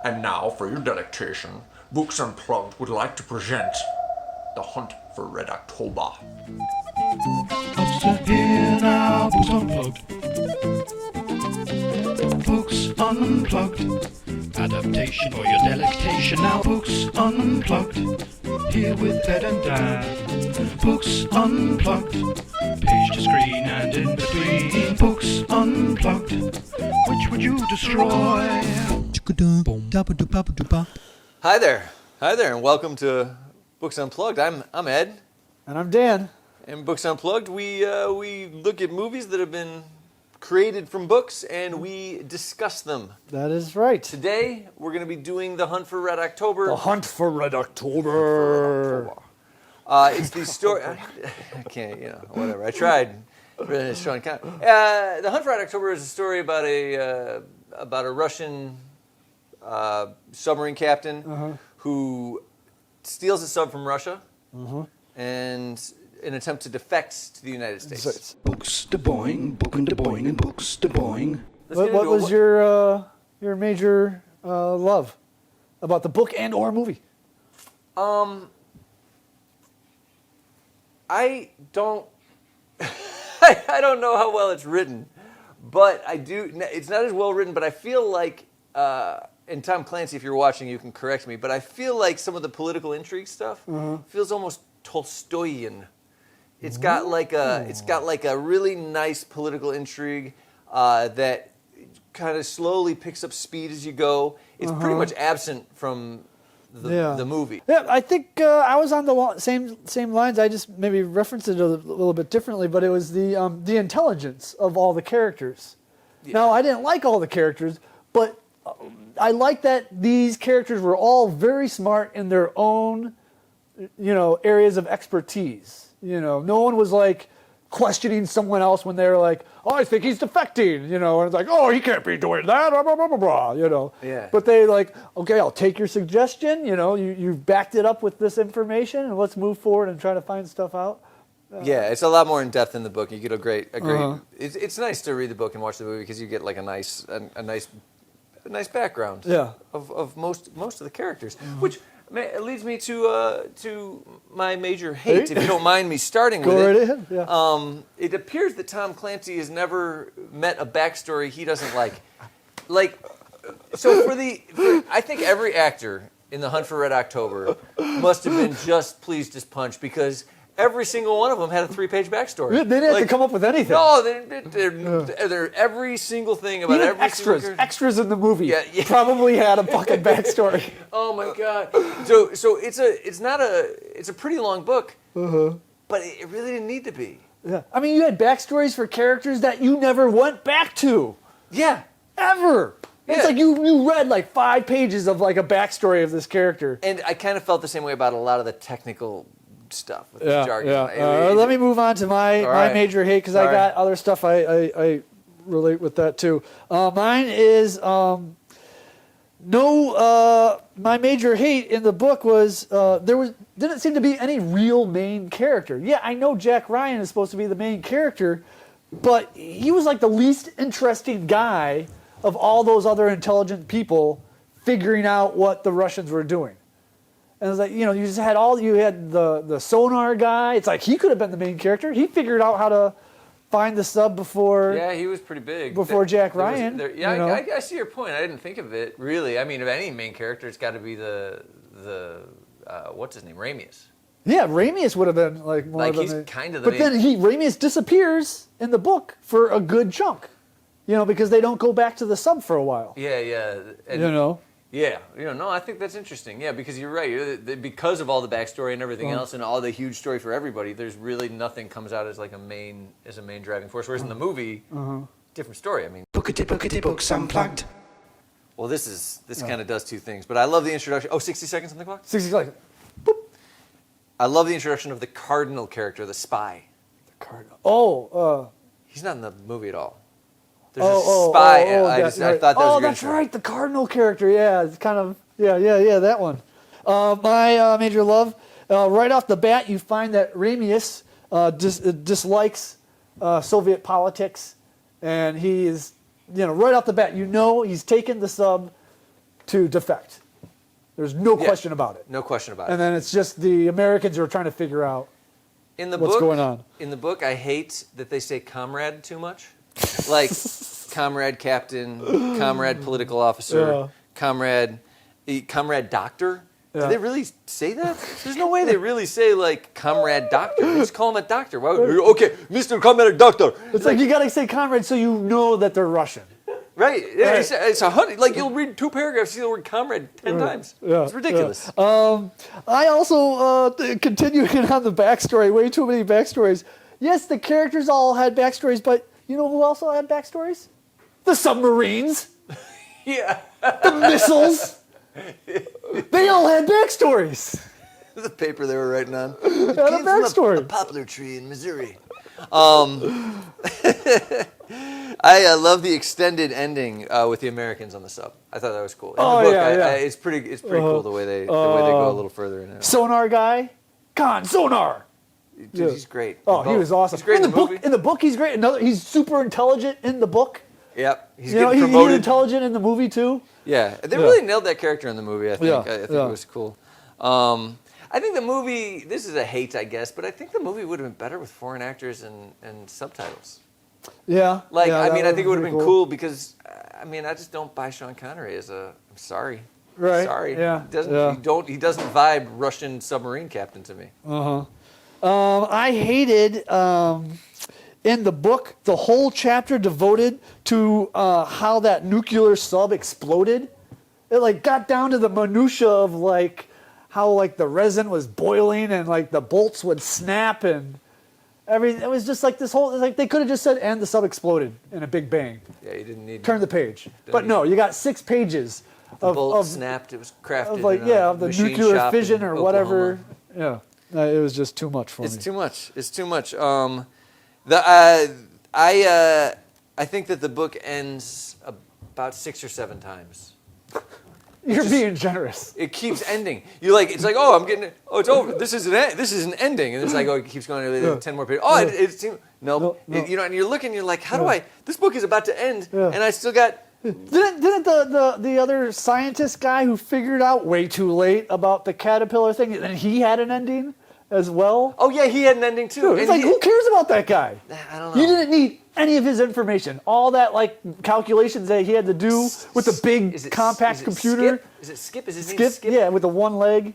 And now, for your delectation, Books Unplugged would like to present The Hunt for Red October. What's here now? Books Unplugged. Books Unplugged. Adaptation for your delectation. Now Books Unplugged. Here with Ed and Dan. Books Unplugged. Page to screen and in between. Books Unplugged. Which would you destroy? Hi there, and welcome to Books Unplugged. I'm Ed, And I'm Dan. and Books Unplugged. We look at movies that have been created from books, and we discuss them. That is right. Today, we're going to be doing The Hunt for Red October. The Hunt for Red October. It's the story. I can't, whatever. I tried. The Hunt for Red October is a story about a Russian submarine captain who steals a sub from Russia and an attempt to defect to the United States. Books de boing, book and de boing, and books de boing. What was your major love about the book and or movie? I don't I don't know how well it's written, but I do. It's not as well written, but I feel like, and Tom Clancy, if you're watching, you can correct me, but I feel like some of the political intrigue stuff feels almost Tolstoyan. It's got like a really nice political intrigue that kind of slowly picks up speed as you go. It's pretty much absent from the movie. Yeah, I think I was on the same lines. I just maybe referenced it a little bit differently, but it was the intelligence of all the characters. Yeah. Now, I didn't like all the characters, but I like that these characters were all very smart in their own, areas of expertise. No one was like questioning someone else when they were like, "Oh, I think he's defecting," and it's like, "Oh, he can't be doing that," blah, blah, blah, blah, Yeah. But they like, "Okay, I'll take your suggestion. You've backed it up with this information, and let's move forward and try to find stuff out." Yeah, it's a lot more in depth in the book. You get a great. It's nice to read the book and watch the movie because you get like a nice background. Yeah. Of most of the characters, which leads me to my major hate. If you don't mind me starting with Go it. right ahead. Yeah. It appears that Tom Clancy has never met a backstory he doesn't like. So I think every actor in The Hunt for Red October must have been just pleased as punch because every single one of them had a 3-page backstory. They didn't have to come up with anything. No, they're every single thing about Even every extras. single Extras in the movie Yeah. probably had a fucking backstory. Oh my god! So it's a pretty long book, but it really didn't need to be. Yeah. I mean, you had backstories for characters that you never went back to. Yeah. Ever. It's Yeah. like you read like 5 pages of like a backstory of this character. And I kind of felt the same way about a lot of the technical stuff with the jargon. Let me move on to my major hate because I got other stuff I relate with that too. Mine is my major hate in the book was didn't seem to be any real main character. Yeah, I know Jack Ryan is supposed to be the main character, but he was like the least interesting guy of all those other intelligent people figuring out what the Russians were doing. And it's like, you just had the sonar guy. It's like he could have been the main character. He figured out how to find the sub before. Yeah, he was pretty big. Before Jack Ryan. I see your point. I didn't think of it, really. I mean, of any main character, it's got to be the what's his name? Ramius. Yeah, Ramius would have been like more of he's kind of the But then Ramius disappears in the book for a good chunk. Because they don't go back to the sub for a while. Yeah. And, Yeah, no, I think that's interesting. Yeah, because you're right. Because of all the backstory and everything else, and all the huge story for everybody, there's really nothing comes out as like a main driving force. Whereas in the movie, different story. I mean, Bookity, Books Unplugged. well, this kind of does two things. But I love the introduction. Oh, 60 seconds on the clock. 60 seconds. I love the introduction of the cardinal character, the spy. The cardinal. He's not in the movie at all. There's a spy. I thought that was that's right, the cardinal character. Yeah, it's kind of that one. My major love. Right off the bat, you find that Ramius dislikes Soviet politics, and he is, right off the bat, he's taken the sub to defect. There's no question about it. No question about it. And then it's just the Americans who are trying to figure out In the what's book, going on. In the book, I hate that they say comrade too much. Like, comrade captain, comrade political officer, comrade doctor. Yeah. Do they really say that? There's no way they really say, like, comrade doctor. They just call him a doctor. Why would, okay, Mr. Comrade Doctor. It's like you got to say comrade so you know that they're Russian. Right. Yeah, it's 100. Like, you'll read 2 paragraphs, see the word comrade 10 times. Yeah, It's ridiculous. I also, continuing on the backstory, way too many backstories. Yes, the characters all had backstories, but you know who also had backstories? The submarines. Yeah. The missiles. They all had backstories. The paper they were writing on. Had a backstory. A poplar tree in Missouri. I love the extended ending with the Americans on the sub. I thought that was cool. In the book, it's pretty cool the way they go a little further in it. Sonar guy, Khan Sonar. Dude, he's great. Oh, he was awesome. He's great in the movie. In the book, he's great. He's super intelligent in the book. Yep, he's He's promoted. intelligent in the movie too. Yeah, they really nailed that character in the movie. I think. Yeah, I think it was cool. I think the movie. This is a hate, I guess, but I think the movie would have been better with foreign actors and subtitles. Yeah. Like, yeah, I mean, I think it would have pretty been cool because, I mean, I just don't buy Sean Connery as a. I'm sorry. Right. Sorry. Yeah. He doesn't vibe Russian submarine captain to me. I hated in the book the whole chapter devoted to how that nuclear sub exploded. It like got down to the minutia of like how like the resin was boiling and like the bolts would snap and everything. It was just like this whole like they could have just said and the sub exploded in a big bang. Yeah, you didn't need. Turn the page. But no, you got 6 pages the bolt snapped. It was crafted. of like of the machine nuclear shop fission in or whatever. Oklahoma. Yeah, it was just too much for me. It's too much. It's too much. I think that the book ends about 6 or 7 times. You're being generous. It keeps ending. You like it's like I'm getting it. It's over. This is an ending, and it's like it keeps going 10 more pages. No. You know, and you're looking. You're like, how do I? This book is about to end, and I still got. Didn't the other scientist guy who figured out way too late about the caterpillar thing, and he had an ending as well? Oh yeah, he had an ending too. Dude, it's like who cares about that guy? I don't know. You didn't need any of his information. All that like calculations that he had to do with the big compact computer. Skip? Is it Skip? Is his name Skip? Skip? Yeah, with the one leg.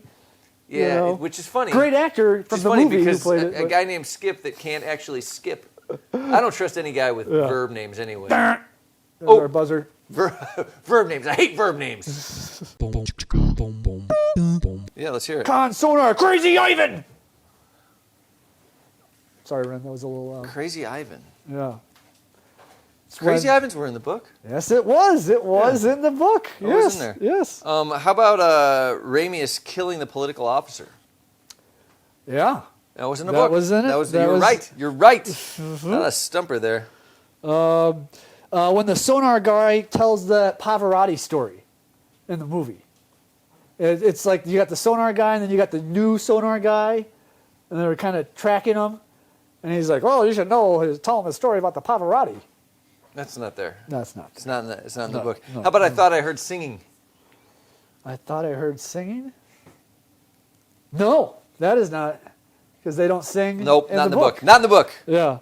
Yeah, you know. which is funny. Great actor from the movie who played it. A guy named Skip that can't actually skip. I don't trust any guy with verb names anyway. There's our buzzer. Verb names. I hate verb names. Yeah, let's hear it. Con Sonar, Crazy Ivan. Sorry, Ren, that was a little loud. Crazy Ivan. Yeah. Crazy Ivans were in the book. Yes, it was. It was in the book. It yes. was in there. Yes. How about Ramius killing the political officer? Yeah. That was in the That book. was in it. You're right. You're right. Not a stumper there. When the sonar guy tells the Pavarotti story in the movie, it's like you got the sonar guy and then you got the new sonar guy, and they're kind of tracking him, and he's like, "Oh, you should know." He's telling the story about the Pavarotti. That's not there. No, it's not. It's not in the book. No, How about I thought I heard singing? I thought I heard singing. No, that is not, because they don't sing. Nope, in not in the book. book. Not in the book. Yeah.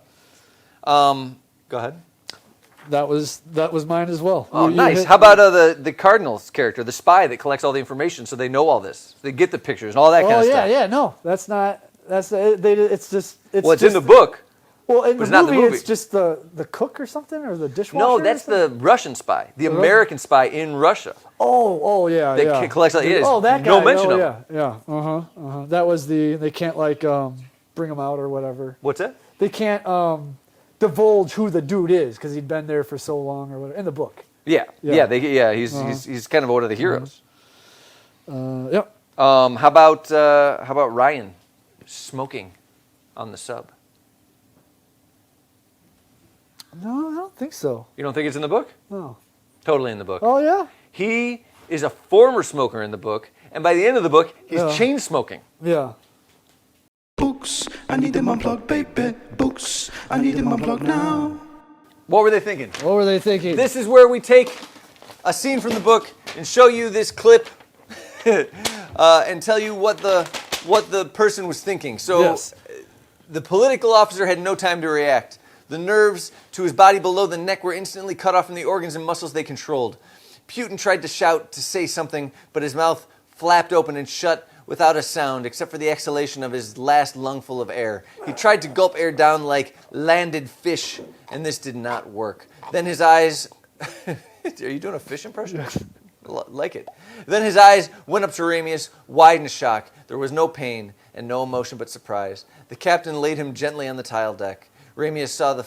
Go ahead. That was mine as well. Oh, You nice. hit- How about the Cardinals character, the spy that collects all the information, so they know all this, they get the pictures and all that kind of stuff. yeah. No, that's not. That's it's just. Well, it's just, in the book. Well, in but it's the not in movie, the movie. it's just the cook or something, or the dishwasher. No, or that's something? the Russian spy, the American spy in Russia. Oh, yeah, That yeah. collects all. Yeah, Oh, that guy. no mention of yeah, him. yeah. That was they can't like bring him out or whatever. What's that? They can't divulge who the dude is because he'd been there for so long or whatever in the book. Yeah. He's kind of one of the heroes. Yep. How about Ryan smoking on the sub? No, I don't think so. You don't think it's in the book? No. Totally in the book. Oh yeah. He is a former smoker in the book, and by the end of the book, he's chain smoking. Yeah. Books, I need them unplugged, baby. Books, I need them unplugged now. What were they thinking? What were they thinking? This is where we take a scene from the book and show you this clip and tell you what the person was thinking. So Yes. the political officer had no time to react. The nerves to his body below the neck were instantly cut off from the organs and muscles they controlled. Putin tried to shout, to say something, but his mouth flapped open and shut without a sound, except for the exhalation of his last lungful of air. He tried to gulp air down like landed fish, and this did not work. Then his eyes... Are you doing a fish impression? Like it. Then his eyes went up to Ramius, wide in shock. There was no pain and no emotion but surprise. The captain laid him gently on the tile deck. Ramius saw the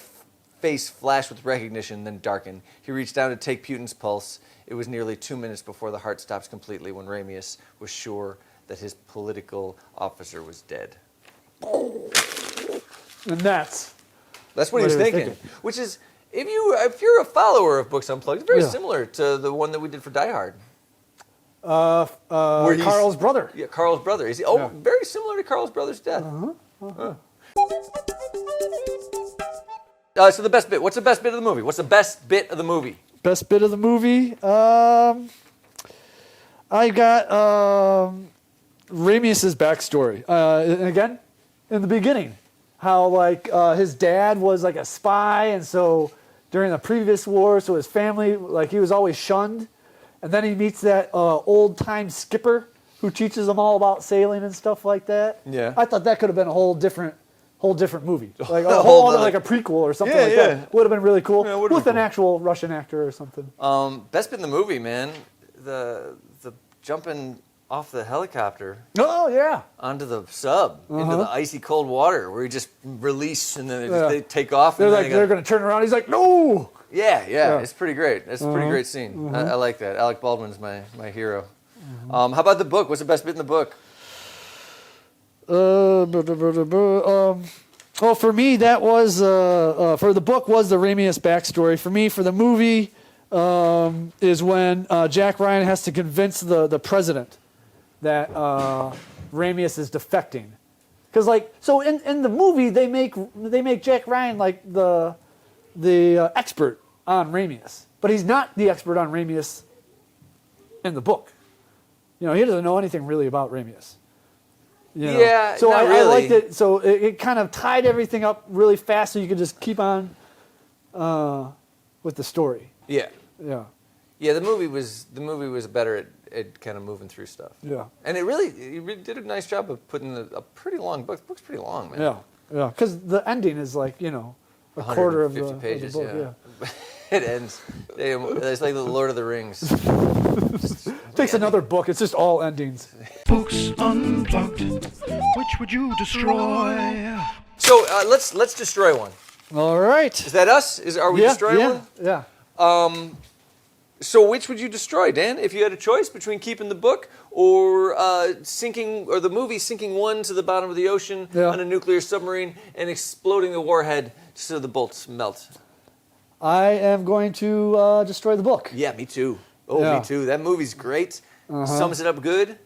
face flash with recognition, then darken. He reached down to take Putin's pulse. It was nearly 2 minutes before the heart stopped completely when Ramius was sure that his political officer was dead. And that's what he was thinking. Which is, if you're a follower of Books Unplugged, it's very similar to the one that we did for Die Hard. Carl's brother. Yeah, Carl's brother. Very similar to Carl's brother's death. So the best bit. What's the best bit of the movie? What's the best bit of the movie? Best bit of the movie. I got Ramius's backstory. Again, in the beginning, how his dad was like a spy, and so during the previous war, so his family, he was always shunned, and then he meets that old-time skipper who teaches him all about sailing and stuff like that. Yeah. I thought that could have been a whole different movie, like a whole other, like a prequel or something that. Would have been really cool with an actual Russian actor or something. Best bit in the movie, man, the jumping off the helicopter. Oh yeah. Onto the sub into the icy cold water where he just release and then they take off. They're going to turn around. He's like, no. Yeah. It's pretty great. It's a pretty great scene. I like that. Alec Baldwin's my hero. How about the book? What's the best bit in the book? For me, that was for the book was the Ramius backstory. For me, for the movie, is when Jack Ryan has to convince the president that Ramius is defecting, because so in the movie they make Jack Ryan like the expert on Ramius, but he's not the expert on Ramius in the book. He doesn't know anything really about Ramius. Yeah, so not I really. liked it. So it kind of tied everything up really fast, so you could just keep on with the story. Yeah. Yeah. The movie was better at kind of moving through stuff. Yeah. And it really did a nice job of putting a pretty long book. The book's pretty long, man. Yeah. Because the ending is a quarter of the pages. of the book. Yeah. It ends. It's like the Lord of the Rings. Takes another book. It's just all endings. Books Unplugged. Which would you destroy? So let's destroy one. All right. Is that us? Are we destroying one? Yeah. So which would you destroy, Dan? If you had a choice between keeping the book or the movie sinking one to the bottom of the ocean on a nuclear submarine and exploding the warhead so the bolts melt. I am going to destroy the book. Yeah, me too. Me too. That movie's great. Sums it up good.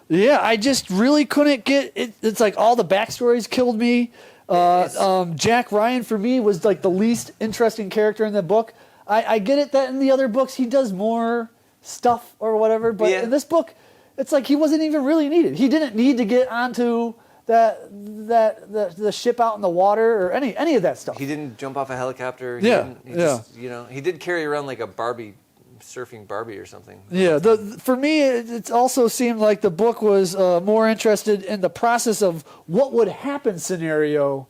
Yeah, I just really couldn't get it. It's like all the backstories killed me. Jack Ryan for me was like the least interesting character in the book. I get it that in the other books he does more stuff or whatever, but in this book, it's like he wasn't even really needed. He didn't need to get onto the ship out in the water or any of that stuff. He didn't jump off a helicopter. He did carry around like a surfing Barbie or something. Yeah, for me, it also seemed like the book was more interested in the process of what would happen scenario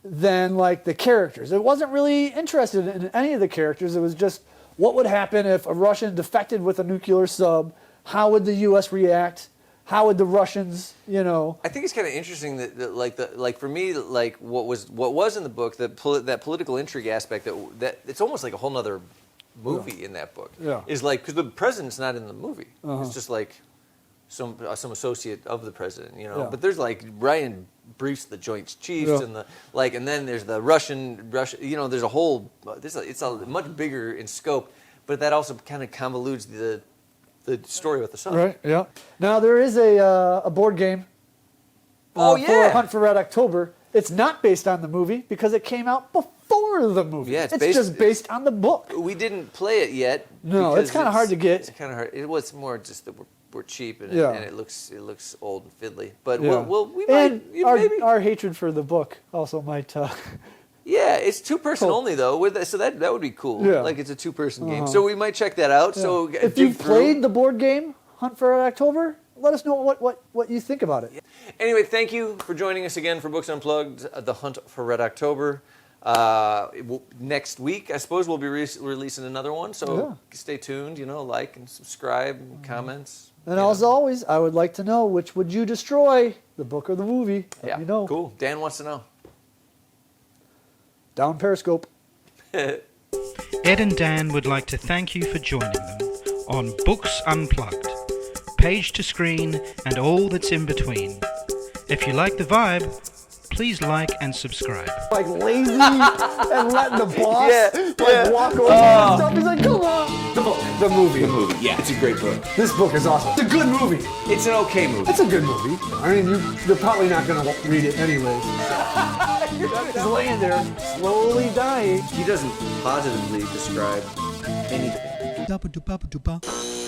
than like the characters. It wasn't really interested in any of the characters. It was just what would happen if a Russian defected with a nuclear sub. How would the U.S. react? How would the Russians, I think it's kind of interesting that for me, like what was in the book, that political intrigue aspect that it's almost like a whole nother movie in that book. Yeah. Is like because the president's not in the movie. It's just like some associate of the president, Yeah. But there's like Ryan briefs the Joint Chiefs and and then there's the Russian. There's a whole. It's a much bigger in scope, but that also kind of convolutes the story with the sub. Right. Yeah. Now there is a board game. For Hunt for Red October, It's not based on the movie because it came out before the movie. Yeah, it's just based on the book. We didn't play it yet. No, it's kind of hard to get. It's kind of hard. It was more just that we're cheap and, Yeah. and it looks old and fiddly. But Yeah. we might And maybe. our hatred for the book also might. Yeah, it's 2-person Cool. only though. So that would be cool. Yeah. Like it's a 2-person game. So we might check that out. So If dig you've through. played the board game Hunt for Red October, let us know what you think about it. Anyway, thank you for joining us again for Books Unplugged, The Hunt for Red October. Next week, I suppose we'll be releasing another one. So stay tuned. Like and subscribe, and comments. And as always, I would like to know which would you destroy, the book or the movie? Let me know. Cool. Dan wants to know. Down Periscope. Ed and Dan would like to thank you for joining them on Books Unplugged, page to screen and all that's in between. If you like the vibe, please like and subscribe. Like lazy and letting the boss walk over and stuff. He's like, come on. The movie. The movie, yeah, it's a great book. This book is awesome. It's a good movie. It's an okay movie. It's a good movie. I mean, you're probably not going to read it anyways. He's laying there, slowly dying. He doesn't positively describe anything. Dubba-dubba-dubba.